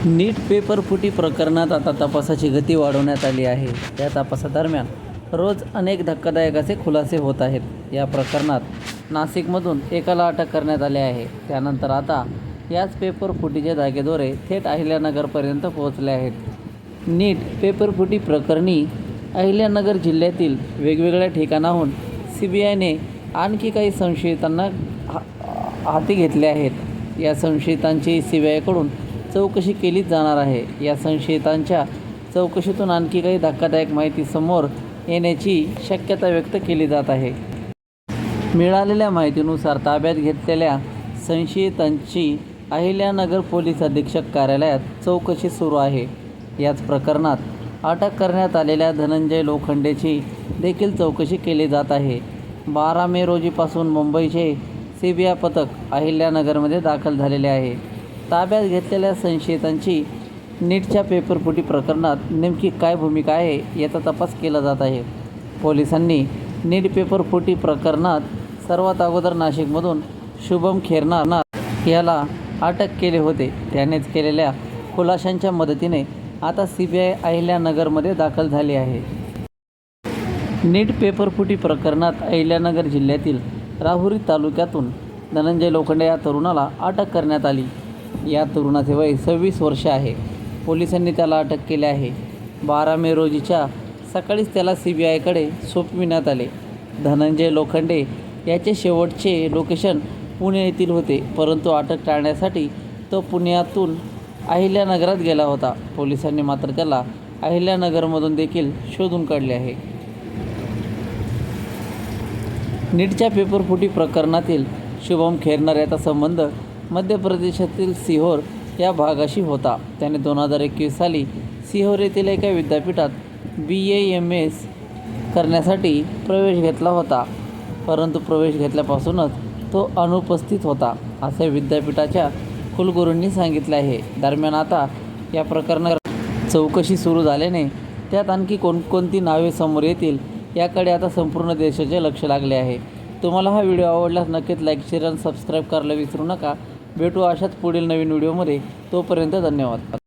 नीट paper फुटी प्रकरणात आता तपासाची गती वाढवण्यात आली आहे. या तपासादरम्यान रोज अनेक धक्कादायक असे खुलासे होत आहेत. या प्रकरणात नाशिकमधून एकाला अटक करण्यात आली आहे. त्यानंतर आता याच पेपर फुटीचे धागेदोरे थेट अहिल्यानगरपर्यंत पोहोचले आहेत. नीट पेपर फुटी प्रकरणी अहिल्यानगर जिल्ह्यातील वेगवेगळ्या ठिकाणाहून CBIने आणखी काही संशयितांना हाती घेतले आहेत. या संशयितांची CBIकडून चौकशी केली जाणार आहे. या संशयितांच्या चौकशीतून आणखी काही धक्कादायक माहिती समोर येण्याची शक्यता व्यक्त केली जात आहे. मिळालेल्या माहितीनुसार ताब्यात घेतलेल्या संशयितांची अहिल्यानगर पोलीस अधीक्षक कार्यालयात चौकशी सुरू आहे. याच प्रकरणात अटक करण्यात आलेल्या धनंजय लोखंडेची देखील चौकशी केली जात आहे. 12 मे रोजीपासून मुंबईचे CBI पथक अहिल्यानगरमध्ये दाखल झालेले आहे. ताब्यात घेतलेल्या संशयितांची नीटच्या पेपरफुटी प्रकरणात नेमकी काय भूमिका आहे याचा तपास केला जात आहे. पोलिसांनी नीट पेपरफुटी प्रकरणात सर्वात अगोदर नाशिकमधून शुभम खेरनार याला अटक केले होते. त्यानेच केलेल्या खुलाशांच्या मदतीने आता CBI अहिल्यानगरमध्ये दाखल झाली आहे. नीट पेपरफुटी प्रकरणात अहिल्यानगर जिल्ह्यातील राहुरी तालुक्यातून धनंजय लोखंडे या तरुणाला अटक करण्यात आली. या तरुणाचे वय 26 वर्षे आहे. पोलिसांनी त्याला अटक केली आहे. 12 मे रोजीच्या सकाळीच त्याला CBIकडे सोपविण्यात आले. धनंजय लोखंडे याचे शेवटचे लोकेशन पुणे येथील होते, परंतु अटक टाळण्यासाठी तो पुण्यातून अहिल्यानगरात गेला होता. पोलिसांनी मात्र त्याला अहिल्यानगरमधून देखील शोधून काढले आहे. नीटच्या पेपरफुटी प्रकरणातील शुभम खेरनार याचा संबंध मध्य प्रदेशातील सिहोर या भागाशी होता. त्याने 2021 साली सिहोर येथील एका विद्यापीठात BAMS करण्यासाठी प्रवेश घेतला होता, परंतु प्रवेश घेतल्यापासूनच तो अनुपस्थित होता, असे विद्यापीठाच्या कुलगुरूंनी सांगितले आहे. दरम्यान आता या प्रकरणात चौकशी सुरू झाल्याने त्यात आणखी कोणकोणती नावे समोर येतील याकडे आता संपूर्ण देशाचे लक्ष लागले आहे. तुम्हाला हा व्हिडिओ आवडल्यास नक्कीच लाईक, शेअर आणि सबस्क्राईब करायला विसरू नका. भेटू अशाच पुढील नवीन व्हिडिओमध्ये. तोपर्यंत धन्यवाद.